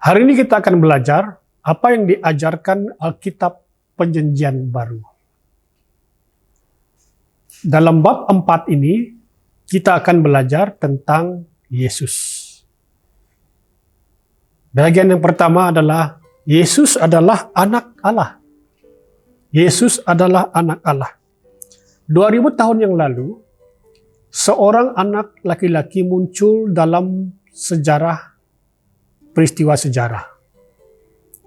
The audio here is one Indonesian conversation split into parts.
Hari ini kita akan belajar apa yang diajarkan Alkitab Perjanjian Baru. Dalam bab 4 ini, kita akan belajar tentang Yesus. Bagian yang pertama adalah Yesus adalah anak Allah. Yesus adalah anak Allah. 2000 tahun yang lalu, seorang anak laki-laki muncul dalam sejarah, peristiwa sejarah.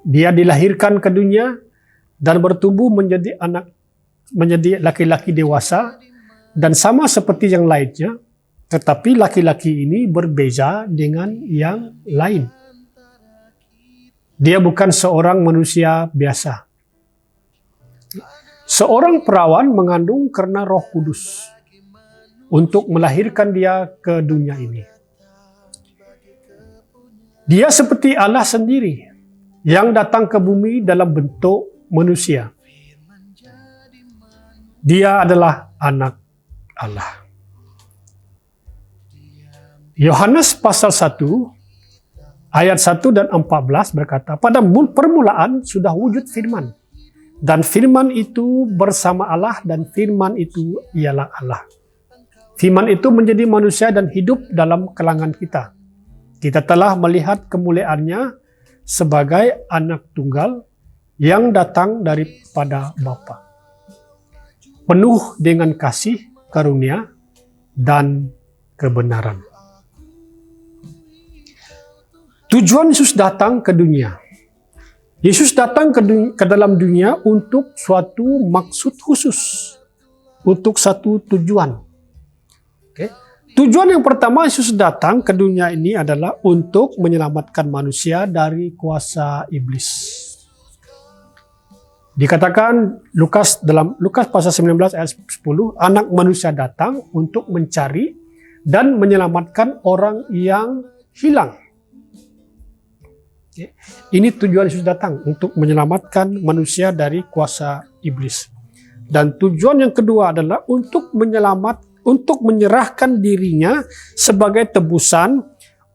Dia dilahirkan ke dunia dan bertumbuh menjadi laki-laki dewasa dan sama seperti yang lainnya, tetapi laki-laki ini berbeza dengan yang lain. Dia bukan seorang manusia biasa. Seorang perawan mengandung karena Roh Kudus untuk melahirkan dia ke dunia ini. Dia seperti Allah sendiri yang datang ke bumi dalam bentuk manusia. Dia adalah anak Allah. Yohanes pasal 1 ayat 1 dan 14 berkata, pada permulaan sudah wujud firman, dan firman itu bersama Allah, dan firman itu ialah Allah. Firman itu menjadi manusia dan hidup dalam kalangan kita. Kita telah melihat kemuliaannya sebagai anak tunggal yang datang daripada Bapa, penuh dengan kasih, karunia, dan kebenaran. Tujuan Yesus datang ke dunia. Yesus datang ke dalam dunia untuk suatu maksud khusus, untuk satu tujuan. Okay. Tujuan yang pertama Yesus datang ke dunia ini adalah untuk menyelamatkan manusia dari kuasa iblis. Dikatakan dalam Lukas pasal 19 ayat 10, anak manusia datang untuk mencari dan menyelamatkan orang yang hilang. Ini tujuan Yesus datang, untuk menyelamatkan manusia dari kuasa iblis. Dan tujuan yang kedua adalah untuk menyerahkan dirinya sebagai tebusan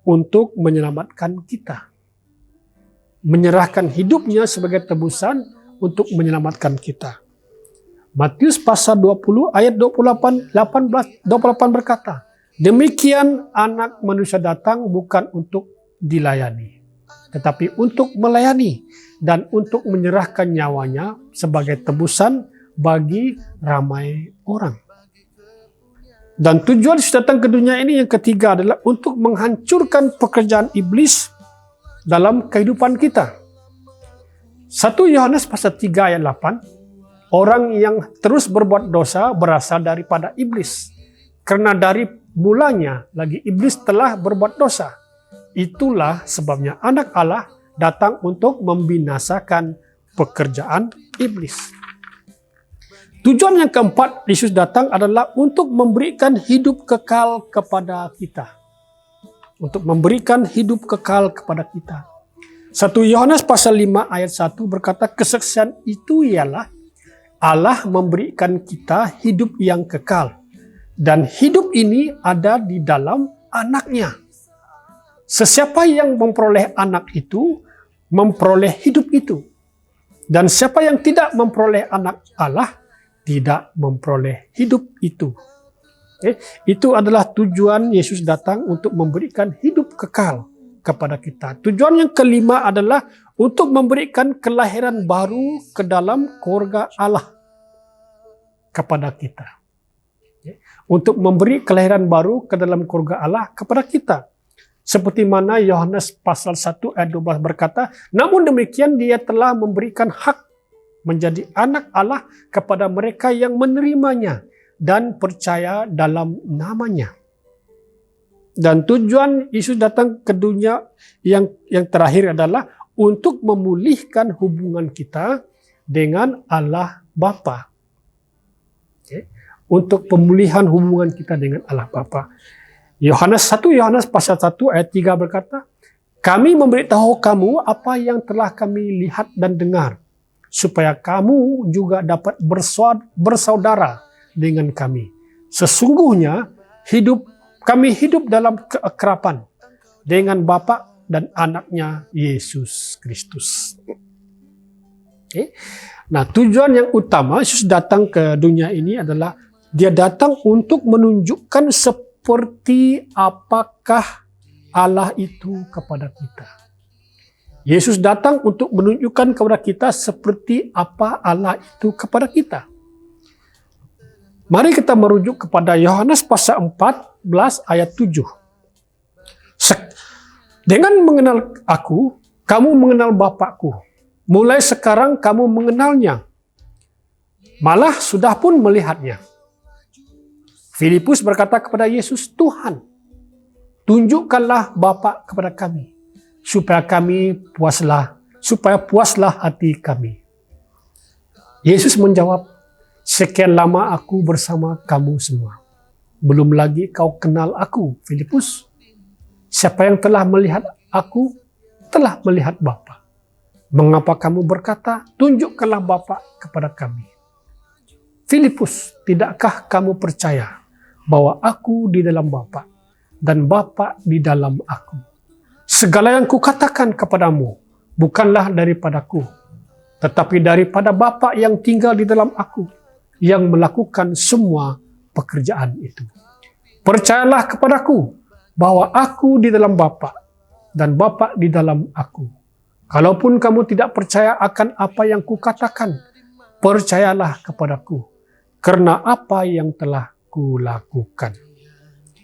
untuk menyelamatkan kita. Menyerahkan hidupnya sebagai tebusan untuk menyelamatkan kita. Matius pasal 20 ayat 28 berkata, demikian anak manusia datang bukan untuk dilayani, tetapi untuk melayani dan untuk menyerahkan nyawanya sebagai tebusan bagi ramai orang. Dan tujuan Yesus datang ke dunia ini yang ketiga adalah untuk menghancurkan pekerjaan iblis dalam kehidupan kita. 1 Yohanes pasal 3 ayat 8, orang yang terus berbuat dosa berasal daripada iblis. Karena dari mulanya lagi iblis telah berbuat dosa. Itulah sebabnya anak Allah datang untuk membinasakan pekerjaan iblis. Tujuan yang keempat Yesus datang adalah untuk memberikan hidup kekal kepada kita. Untuk memberikan hidup kekal kepada kita. 1 Yohanes pasal 5 ayat 1 berkata, kesaksian itu ialah Allah memberikan kita hidup yang kekal. Dan hidup ini ada di dalam anaknya. Sesiapa yang memperoleh anak itu, memperoleh hidup itu. Dan siapa yang tidak memperoleh anak Allah, tidak memperoleh hidup itu. Itu adalah tujuan Yesus datang untuk memberikan hidup kekal kepada kita. Tujuan yang kelima adalah untuk memberikan kelahiran baru ke dalam keluarga Allah kepada kita. Untuk memberi kelahiran baru ke dalam keluarga Allah kepada kita. Seperti mana Yohanes pasal 1 ayat 12 berkata, namun demikian dia telah memberikan hak menjadi anak Allah kepada mereka yang menerimanya dan percaya dalam namanya. Dan tujuan Yesus datang ke dunia yang terakhir adalah untuk memulihkan hubungan kita dengan Allah Bapa. Untuk pemulihan hubungan kita dengan Allah Bapa. 1 Yohanes pasal 1 ayat 3 berkata, kami memberitahu kamu apa yang telah kami lihat dan dengar, supaya kamu juga dapat bersaudara dengan kami. Sesungguhnya kami hidup dalam keakraban dengan Bapa dan anaknya Yesus Kristus. Okay. Nah, tujuan yang utama Yesus datang ke dunia ini adalah dia datang untuk menunjukkan seperti apakah Allah itu kepada kita. Yesus datang untuk menunjukkan kepada kita seperti apa Allah itu kepada kita. Mari kita merujuk kepada Yohanes pasal 14 ayat 7. Dengan mengenal aku, kamu mengenal Bapakku. Mulai sekarang kamu mengenalnya. Malah sudah pun melihatnya. Filipus berkata kepada Yesus, Tuhan, tunjukkanlah Bapa kepada kami, supaya puaslah hati kami. Yesus menjawab, sekian lama aku bersama kamu semua. Belum lagi kau kenal aku, Filipus. Siapa yang telah melihat aku, telah melihat Bapa. Mengapa kamu berkata, tunjukkanlah Bapa kepada kami? Filipus, tidakkah kamu percaya bahwa aku di dalam Bapa dan Bapa di dalam aku? Segala yang kukatakan kepadamu bukanlah daripadaku, tetapi daripada Bapa yang tinggal di dalam aku, yang melakukan semua pekerjaan itu. Percayalah kepadaku bahwa aku di dalam Bapa dan Bapa di dalam aku. Kalaupun kamu tidak percaya akan apa yang kukatakan, percayalah kepadaku karena apa yang telah kulakukan.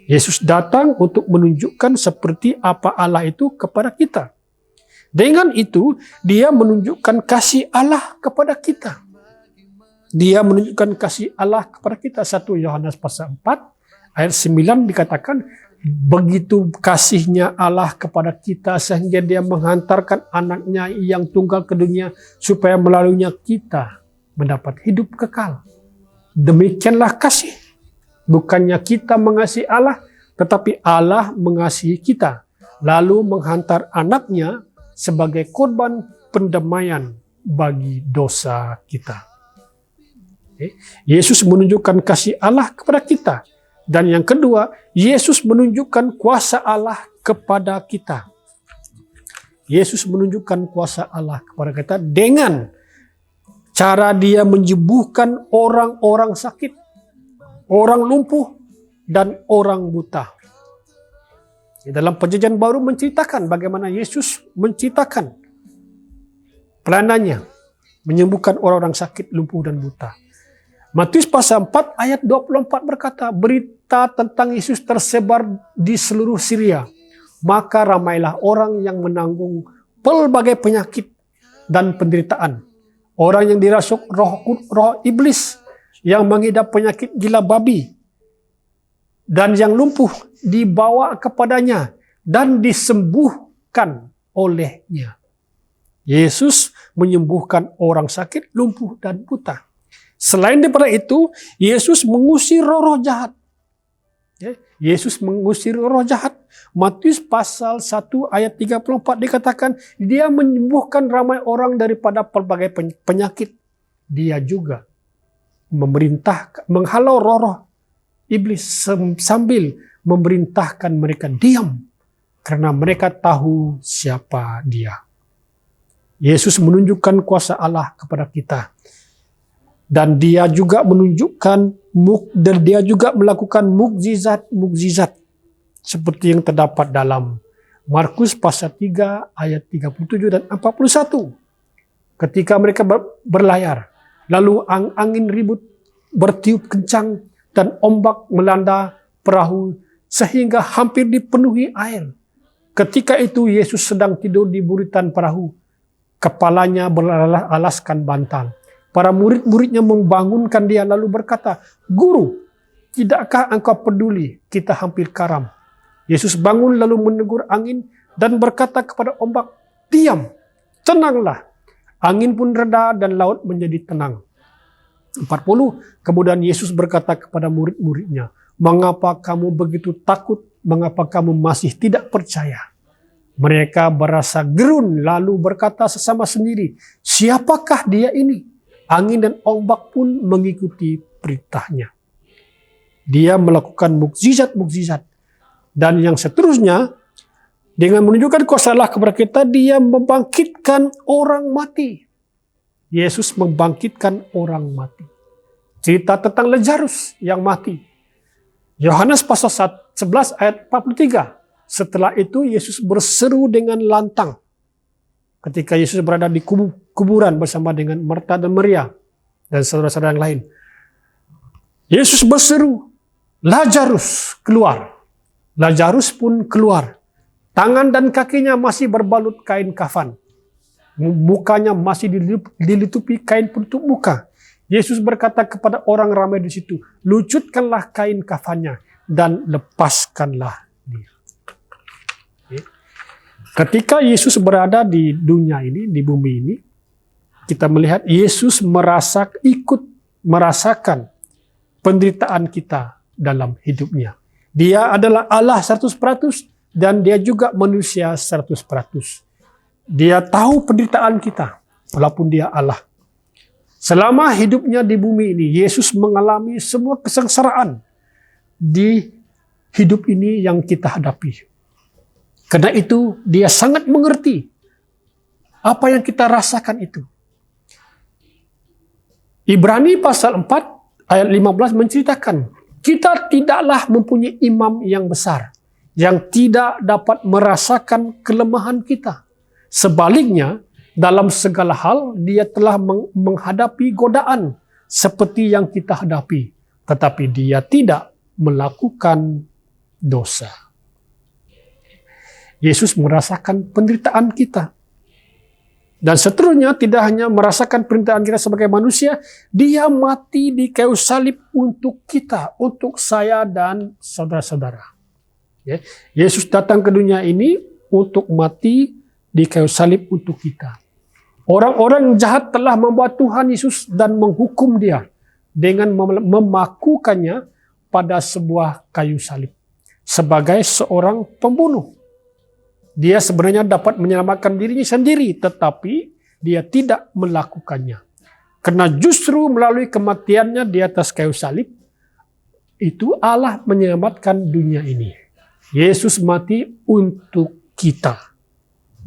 Yesus datang untuk menunjukkan seperti apa Allah itu kepada kita. Dengan itu, dia menunjukkan kasih Allah kepada kita. Dia menunjukkan kasih Allah kepada kita. 1 Yohanes pasal 4 ayat 9 dikatakan, begitu kasihnya Allah kepada kita sehingga dia menghantarkan anaknya yang tunggal ke dunia supaya melaluinya kita mendapat hidup kekal. Demikianlah kasih. Bukannya kita mengasihi Allah, tetapi Allah mengasihi kita, lalu menghantar anaknya sebagai korban pendamaian bagi dosa kita. Yesus menunjukkan kasih Allah kepada kita. Dan yang kedua, Yesus menunjukkan kuasa Allah kepada kita. Yesus menunjukkan kuasa Allah kepada kita dengan cara dia menyembuhkan orang-orang sakit, orang lumpuh, dan orang buta. Dalam Perjanjian Baru menceritakan bagaimana Yesus menceritakan pelanannya menyembuhkan orang-orang sakit, lumpuh, dan buta. Matius pasal 4 ayat 24 berkata, berita tentang Yesus tersebar di seluruh Syria. Maka ramailah orang yang menanggung pelbagai penyakit dan penderitaan. Orang yang dirasuk roh iblis, yang mengidap penyakit gila babi, dan yang lumpuh dibawa kepadanya dan disembuhkan olehnya. Yesus menyembuhkan orang sakit, lumpuh, dan buta. Selain daripada itu, Yesus mengusir roh-roh jahat. Yesus mengusir roh jahat. Matius pasal 1 ayat 34 dikatakan, dia menyembuhkan ramai orang daripada pelbagai penyakit. Dia juga menghalau roh-roh iblis sambil memerintahkan mereka diam, karena mereka tahu siapa dia. Yesus menunjukkan kuasa Allah kepada kita. Dan dia juga melakukan mukjizat seperti yang terdapat dalam Markus pasal 3 ayat 37 dan 41. Ketika mereka berlayar, lalu angin ribut bertiup kencang dan ombak melanda perahu sehingga hampir dipenuhi air. Ketika itu Yesus sedang tidur di buritan perahu, kepalanya beralaskan bantal. Para murid-muridnya membangunkan dia lalu berkata, Guru, tidakkah engkau peduli kita hampir karam? Yesus bangun lalu menegur angin dan berkata kepada ombak, diam, tenanglah. Angin pun reda dan laut menjadi tenang. 40. Kemudian Yesus berkata kepada murid-muridnya, mengapa kamu begitu takut? Mengapa kamu masih tidak percaya? Mereka berasa gerun lalu berkata sesama sendiri, siapakah dia ini? Angin dan ombak pun mengikuti perintahnya. Dia melakukan mukjizat-mukjizat. Dan yang seterusnya, Dengan menunjukkan kuasa Allah kepada kita, dia membangkitkan orang mati. Yesus membangkitkan orang mati. Cerita tentang Lazarus yang mati. Yohanes pasal 11 ayat 43. Setelah itu Yesus berseru dengan lantang. Ketika Yesus berada di kuburan bersama dengan Marta dan Maria dan saudara-saudara yang lain. Yesus berseru, Lazarus keluar. Lazarus pun keluar. Tangan dan kakinya masih berbalut kain kafan. Mukanya masih dilitupi kain penutup muka. Yesus berkata kepada orang ramai di situ, lucutkanlah kain kafannya dan lepaskanlah dia. Ketika Yesus berada di dunia ini, di bumi ini, kita melihat Yesus ikut merasakan penderitaan kita dalam hidupnya. Dia adalah Allah 100%. Dan dia juga manusia 100%. Dia tahu penderitaan kita, walaupun dia Allah. Selama hidupnya di bumi ini, Yesus mengalami semua kesengsaraan di hidup ini yang kita hadapi. Karena itu, dia sangat mengerti apa yang kita rasakan itu. Ibrani pasal 4 ayat 15 menceritakan, kita tidaklah mempunyai imam yang besar, yang tidak dapat merasakan kelemahan kita. Sebaliknya, dalam segala hal, dia telah menghadapi godaan seperti yang kita hadapi. Tetapi dia tidak melakukan dosa. Yesus merasakan penderitaan kita. Dan seterusnya, tidak hanya merasakan penderitaan kita sebagai manusia, dia mati di kayu salib untuk kita, untuk saya dan saudara-saudara. Yesus datang ke dunia ini untuk mati di kayu salib untuk kita. Orang-orang jahat telah membawa Tuhan Yesus dan menghukum dia dengan memakukannya pada sebuah kayu salib sebagai seorang pembunuh. Dia sebenarnya dapat menyelamatkan dirinya sendiri, tetapi dia tidak melakukannya. Karena justru melalui kematiannya di atas kayu salib, itu Allah menyelamatkan dunia ini. Yesus mati untuk kita.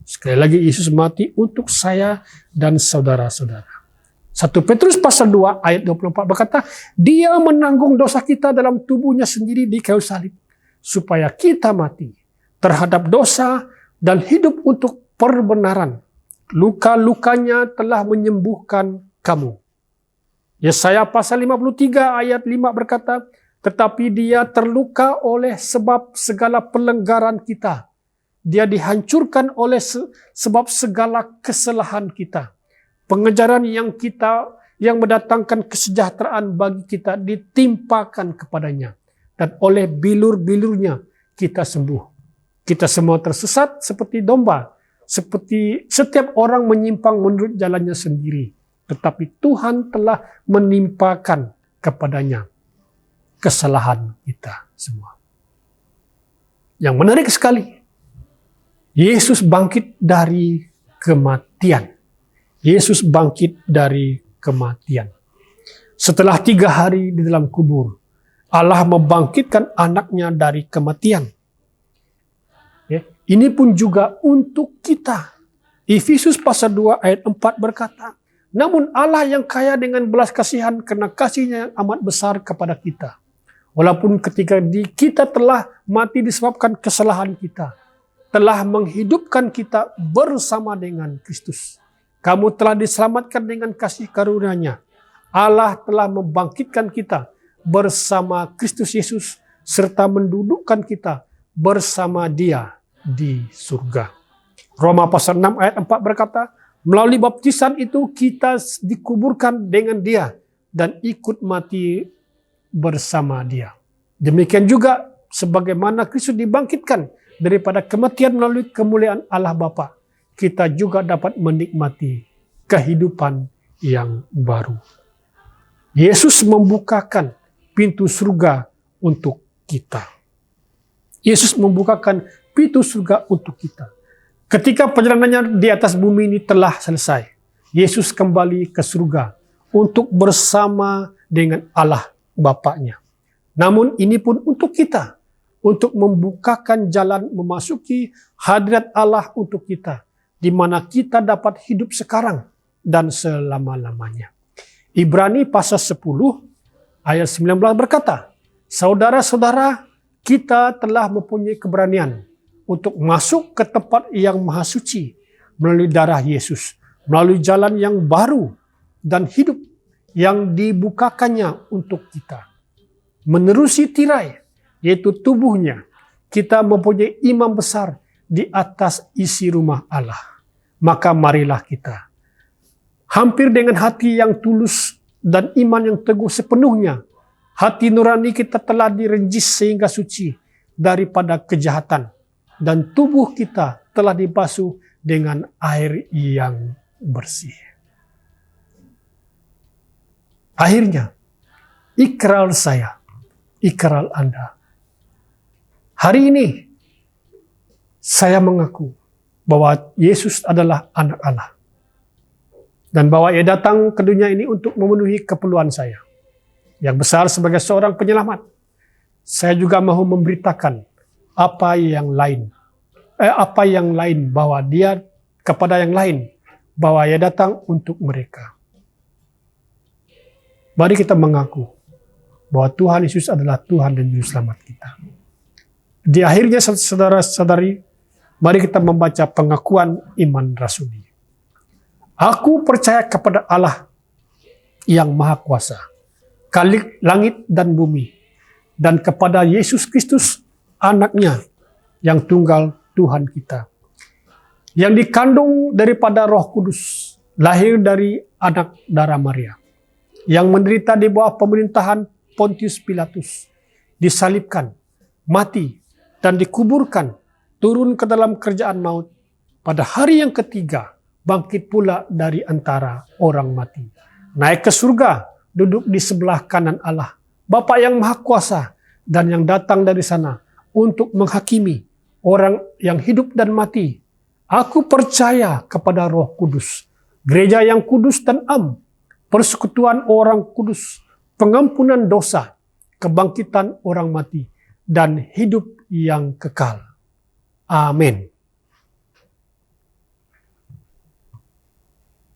Sekali lagi, Yesus mati untuk saya dan saudara-saudara. 1 Petrus pasal 2 ayat 24 berkata, dia menanggung dosa kita dalam tubuhnya sendiri di kayu salib, supaya kita mati terhadap dosa dan hidup untuk perbenaran. Luka-lukanya telah menyembuhkan kamu. Yesaya pasal 53 ayat 5 berkata, tetapi dia terluka oleh sebab segala pelanggaran kita. Dia dihancurkan oleh sebab segala kesalahan kita. Pengejaran yang mendatangkan kesejahteraan bagi kita ditimpakan kepadanya. Dan oleh bilur-bilurnya kita sembuh. Kita semua tersesat seperti domba. Seperti setiap orang menyimpang menurut jalannya sendiri. Tetapi Tuhan telah menimpakan kepadanya kesalahan kita semua. Yang menarik sekali, Yesus bangkit dari kematian. Yesus bangkit dari kematian. Setelah 3 hari di dalam kubur, Allah membangkitkan anaknya dari kematian. Ini pun juga untuk kita. Efesus pasal 2 ayat 4 berkata, namun Allah yang kaya dengan belas kasihan karena kasihnya yang amat besar kepada kita. Walaupun ketika kita telah mati disebabkan kesalahan kita, telah menghidupkan kita bersama dengan Kristus. Kamu telah diselamatkan dengan kasih karunia-Nya. Allah telah membangkitkan kita bersama Kristus Yesus serta mendudukkan kita bersama Dia di surga. Roma pasal 6 ayat 4 berkata, melalui baptisan itu kita dikuburkan dengan Dia dan ikut mati bersama Dia. Demikian juga sebagaimana Kristus dibangkitkan daripada kematian melalui kemuliaan Allah Bapa, kita juga dapat menikmati kehidupan yang baru. Yesus membukakan pintu surga untuk kita. Yesus membukakan pintu surga untuk kita. Ketika perjalanannya di atas bumi ini telah selesai, Yesus kembali ke surga untuk bersama dengan Allah Bapaknya. Namun ini pun untuk kita, untuk membukakan jalan memasuki hadirat Allah untuk kita, di mana kita dapat hidup sekarang dan selama-lamanya. Ibrani pasal 10 ayat 19 berkata, saudara-saudara, kita telah mempunyai keberanian untuk masuk ke tempat yang maha suci melalui darah Yesus, melalui jalan yang baru dan hidup yang dibukakannya untuk kita. Menerusi tirai, yaitu tubuhnya, kita mempunyai imam besar di atas isi rumah Allah. Maka marilah kita, hampir dengan hati yang tulus dan iman yang teguh sepenuhnya, hati nurani kita telah direnjis sehingga suci daripada kejahatan, dan tubuh kita telah dibasuh dengan air yang bersih. Akhirnya, ikrar saya, ikrar Anda. Hari ini, saya mengaku bahwa Yesus adalah anak Allah. Dan bahwa Ia datang ke dunia ini untuk memenuhi keperluan saya. Yang besar sebagai seorang penyelamat. Saya juga mau memberitakan apa yang lain bahwa Dia kepada yang lain, bahwa Ia datang untuk mereka. Mari kita mengaku bahwa Tuhan Yesus adalah Tuhan dan Juru Selamat kita. Di akhirnya, saudara-saudari, mari kita membaca pengakuan iman rasuli. Aku percaya kepada Allah yang Maha Kuasa, Khalik langit dan bumi, dan kepada Yesus Kristus, anaknya yang tunggal Tuhan kita, yang dikandung daripada Roh Kudus, lahir dari anak darah Maria, yang menderita di bawah pemerintahan Pontius Pilatus, disalibkan, mati, dan dikuburkan, turun ke dalam kerjaan maut, pada hari yang ketiga, bangkit pula dari antara orang mati, naik ke surga, duduk di sebelah kanan Allah, Bapa yang Maha Kuasa, dan yang datang dari sana untuk menghakimi orang yang hidup dan mati. Aku percaya kepada Roh Kudus, gereja yang kudus dan am, persekutuan orang kudus, pengampunan dosa, kebangkitan orang mati, dan hidup yang kekal. Amin.